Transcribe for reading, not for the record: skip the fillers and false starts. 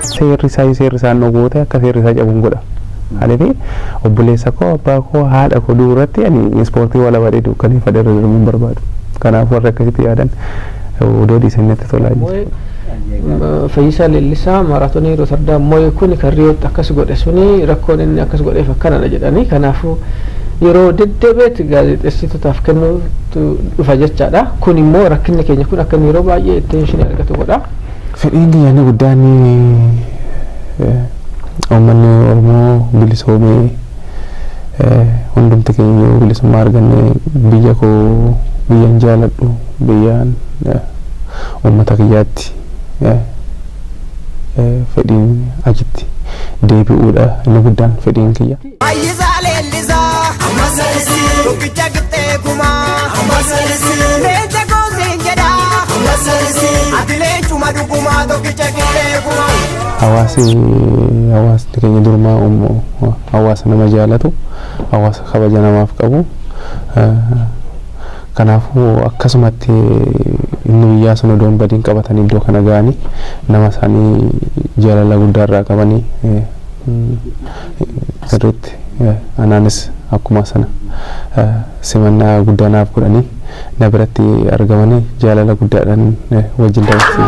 Seerri isaa nogoota akka seerri isaa cabuun godha. Haalli obboleessa koo abbaa koo haadha koo duratti ani ispoortii wala badee kan fadhe irra jiruun barbaadu. Kanaaf warra akkasitti yaadan odoo dhiisanitti tolaa jiru. Fayyisaa Leellisaa maaraatoonii Rooterdam moo'ee kun kan Riyootti akkas godhe suni rakkoon inni akkas godheef akkanadha jedhanii kanaafuu yeroo deddeebiitti gaazexeessitootaaf kennuutu dhufa jechaadha. Kun immoo rakkinni keenya kun akka yeroo baay'ee attention argatu godha. Fedhiin kiyyaanii guddaan uummanni Oromoo bilisoomee hundumti keenya bilisummaa arganne biyya koo biyyaan jaaladhu biyyaan uummata kiyyaatti fedhiin achitti deebi'uudha inni guddaan fedhiin kiyya. Fayyisaa Leellisaa tokkicha qixxeekumaa leenca goosiin jedhaa ati leencuma dhugumaa tokkicha qixxeekumaa. Hawaasni keenya durmaa hawaasa nama jaalatu hawaasa kabaja namaaf qabu. Kanaafuu akkasumatti inni biyyaa sun odoon badiin qabatanii iddoo kana ga'anii nama isaanii jaalala guddaa irraa qabanii sirriitti anaanis akkuma sana simannaa guddaa naaf godhanii na biratti argamanii jaalala guddaadhaan wajjin dabarsiisu.